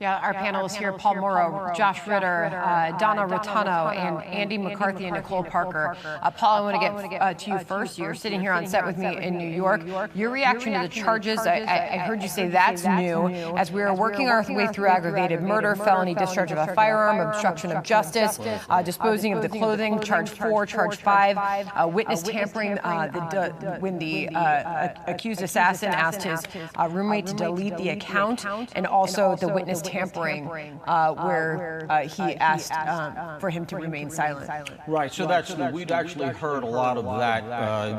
Yeah, our panelists here, Paul Mauro, Josh Ritter, Donna Rotuno, and Andy McCarthy and Nicole Parker. Paul, I want to get to you first. You're sitting here on set with me in New York. Your reaction to the charges, I heard you say that's new. As we are working our way through aggravated murder, felony discharge of a firearm, obstruction of justice, disposing of the clothing, charge 4, charge 5, witness tampering when the accused assassin asked his roommate to delete the account, and also the witness tampering, where he asked for him to remain silent. Right, so we'd actually heard a lot of that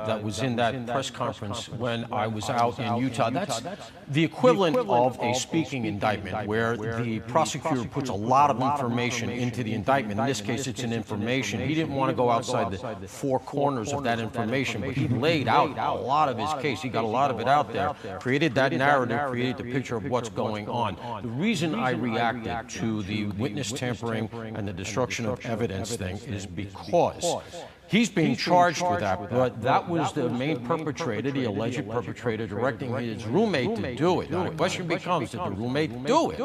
that was in that press conference when I was out in Utah. That's the equivalent of a speaking indictment, where the prosecutor puts a lot of information into the indictment. In this case, it's an information. He didn't want to go outside the four corners of that information, but he laid out a lot of his case. He got a lot of it out there, created that narrative, created the picture of what's going on. The reason I reacted to the witness tampering and the destruction of evidence thing is because he's being charged with that, but that was the main perpetrator, the alleged perpetrator, directing his roommate to do it. Now the question becomes, did the roommate do it?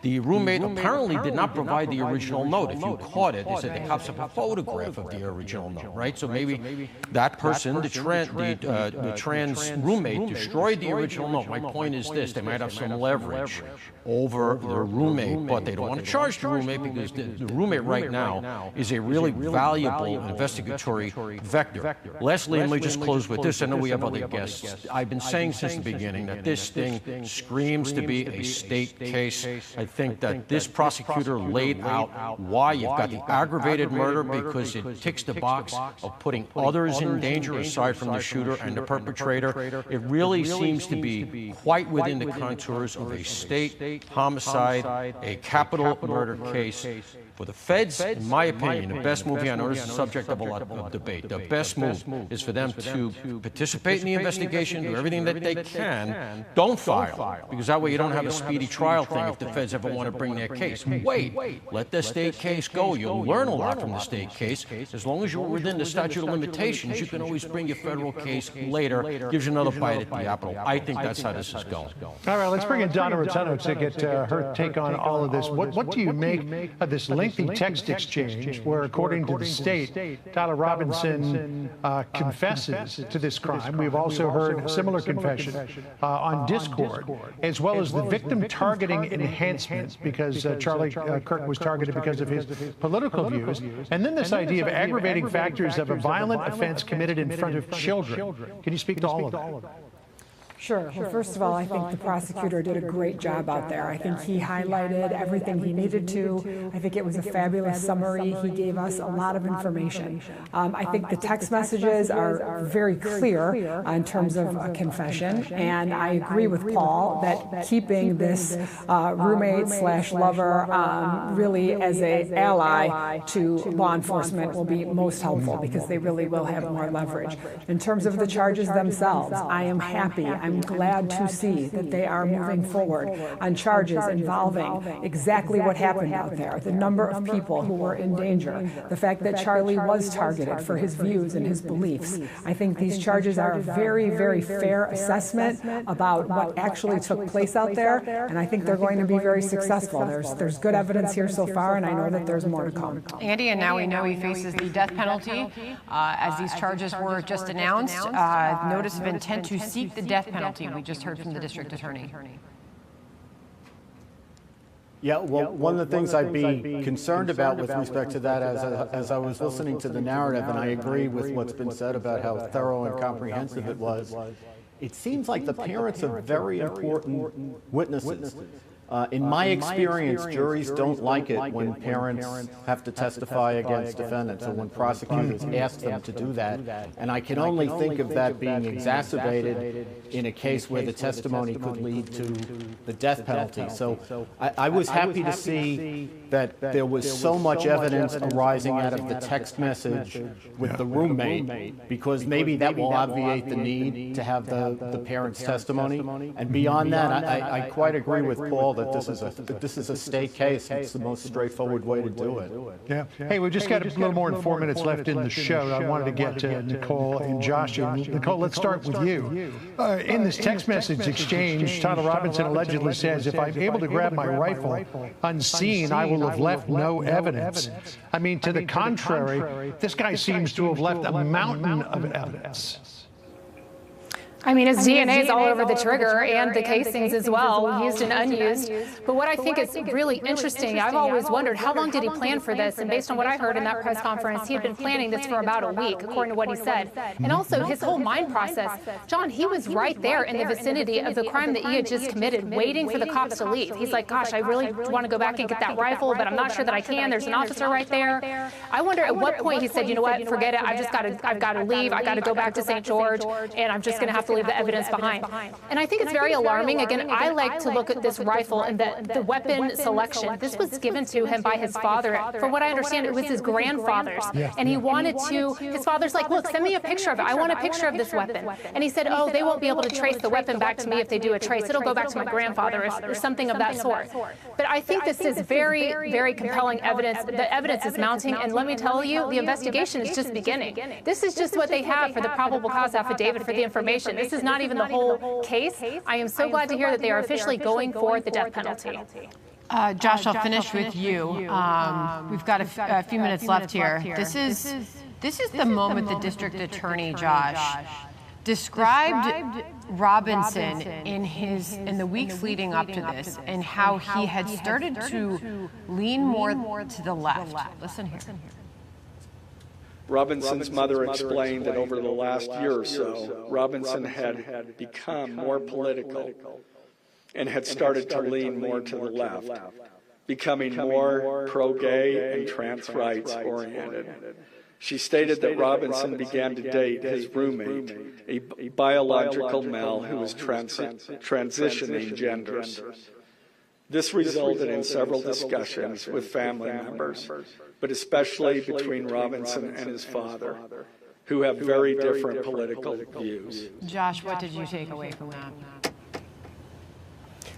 The roommate apparently did not provide the original note. If you caught it, they said the cops have a photograph of the original note, right? So maybe that person, the trans roommate, destroyed the original note. My point is this: they might have some leverage over their roommate, but they don't want to charge the roommate because the roommate right now is a really valuable investigatory vector. Lastly, let me just close with this. I know we have other guests. I've been saying since the beginning that this thing screams to be a state case. I think that this prosecutor laid out why you've got the aggravated murder, because it ticks the box of putting others in danger aside from the shooter and the perpetrator. It really seems to be quite within the contours of a state homicide, a capital murder case. For the feds, in my opinion, the best move here, I know this is the subject of a lot of debate, the best move is for them to participate in the investigation, do everything that they can, don't file, because that way you don't have a speedy trial thing if the feds ever want to bring their case. Wait, let the state case go. You'll learn a lot from the state case. As long as you're within the statute of limitations, you can always bring your federal case later. Gives you another bite at the apple. I think that's how this is going. All right, let's bring in Donna Rotuno to get her take on all of this. What do you make of this lengthy text exchange where, according to the state, Tyler Robinson confesses to this crime? We've also heard a similar confession on Discord, as well as the victim targeting enhancements, because Charlie Kirk was targeted because of his political views, and then this idea of aggravating factors of a violent offense committed in front of children. Can you speak to all of that? Sure. Well, first of all, I think the prosecutor did a great job out there. I think he highlighted everything he needed to. I think it was a fabulous summary. He gave us a lot of information. I think the text messages are very clear in terms of a confession, and I agree with Paul that keeping this roommate/lover really as an ally to law enforcement will be most helpful, because they really will have more leverage. In terms of the charges themselves, I am happy. I'm glad to see that they are moving forward on charges involving exactly what happened out there, the number of people who were in danger, the fact that Charlie was targeted for his views and his beliefs. I think these charges are a very, very fair assessment about what actually took place out there, and I think they're going to be very successful. There's good evidence here so far, and I know that there's more to come. Andy, and now we know he faces the death penalty. As these charges were just announced, notice of intent to seek the death penalty. We just heard from the district attorney. Yeah, well, one of the things I'd be concerned about with respect to that, as I was listening to the narrative, and I agree with what's been said about how thorough and comprehensive it was, it seems like the parents are very important witnesses. In my experience, juries don't like it when parents have to testify against defendants, or when prosecutors ask them to do that. And I can only think of that being exacerbated in a case where the testimony could lead to the death penalty. So I was happy to see that there was so much evidence arising out of the text message with the roommate, because maybe that will obviate the need to have the parents' testimony. And beyond that, I quite agree with Paul all that this is a state case. It's the most straightforward way to do it. Yeah. Hey, we've just got a little more than 4 minutes left in the show. I wanted to get to Nicole and Josh. Nicole, let's start with you. In this text message exchange, Tyler Robinson allegedly says, if I'm able to grab my rifle unseen, I will have left no evidence. I mean, to the contrary, this guy seems to have left a mountain of evidence. I mean, his DNA is all over the trigger and the casings as well, used and unused. But what I think is really interesting, I've always wondered, how long did he plan for this? And based on what I heard in that press conference, he had been planning this for about a week, according to what he said. And also his whole mind process. John, he was right there in the vicinity of the crime that he had just committed, waiting for the cops to leave. He's like, gosh, I really want to go back and get that rifle, but I'm not sure that I can. There's an officer right there. I wonder at what point he said, you know what, forget it. I've got to leave. I got to go back to St. George, and I'm just going to have to leave the evidence behind. And I think it's very alarming. Again, I like to look at this rifle and the weapon selection. This was given to him by his father. From what I understand, it was his grandfather's. And he wanted to, his father's like, look, send me a picture of it. I want a picture of this weapon. And he said, oh, they won't be able to trace the weapon back to me if they do a trace. It'll go back to my grandfather or something of that sort. But I think this is very, very compelling evidence. The evidence is mounting. And let me tell you, the investigation is just beginning. This is just what they have for the probable cause affidavit for the information. This is not even the whole case. I am so glad to hear that they are officially going for the death penalty. Josh, I'll finish with you. We've got a few minutes left here. This is the moment the district attorney, Josh, described Robinson in the weeks leading up to this and how he had started to lean more to the left. Listen here. Robinson's mother explained that over the last year or so, Robinson had become more political and had started to lean more to the left, becoming more pro-gay and trans rights oriented. She stated that Robinson began to date his roommate, a biological male who was transitioning genders. This resulted in several discussions with family members, but especially between Robinson and his father, who have very different political views. Josh, what did you take away from that?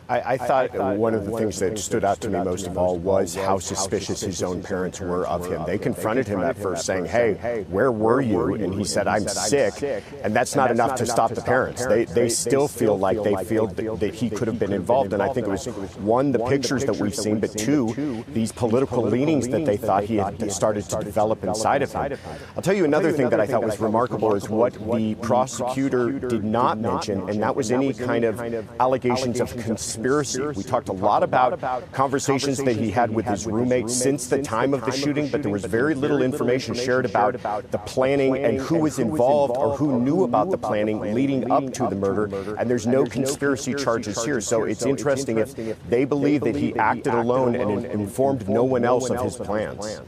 I thought one of the things that stood out to me most of all was how suspicious his own parents were of him. They confronted him at first saying, hey, where were you? And he said, I'm sick. And that's not enough to stop the parents. They still feel like that he could have been involved. And I think it was, one, the pictures that we've seen, but two, these political leanings that they thought he had started to develop inside of him. I'll tell you another thing that I thought was remarkable is what the prosecutor did not mention, and that was any kind of allegations of conspiracy. We talked a lot about conversations that he had with his roommate since the time of the shooting, but there was very little information shared about the planning and who was involved or who knew about the planning leading up to the murder, and there's no conspiracy charges here. So it's interesting if they believe that he acted alone and informed no one else of his plans.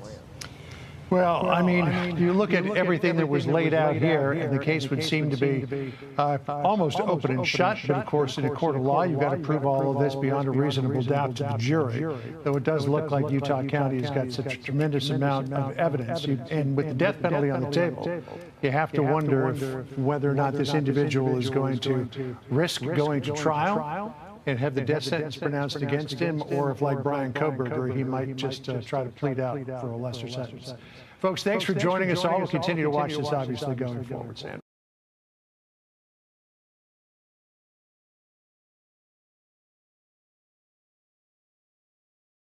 Well, I mean, you look at everything that was laid out here, and the case would seem to be almost open and shut. But of course, in a court of law, you've got to prove all of this beyond a reasonable doubt to the jury. Though it does look like Utah County has got such a tremendous amount of evidence. And with the death penalty on the table, you have to wonder whether or not this individual is going to risk going to trial and have the death sentence pronounced against him, or if, like Brian Kohberger, he might just try to plead out for a lesser sentence. Folks, thanks for joining us all. We'll continue to watch this, obviously, going forward, Sam.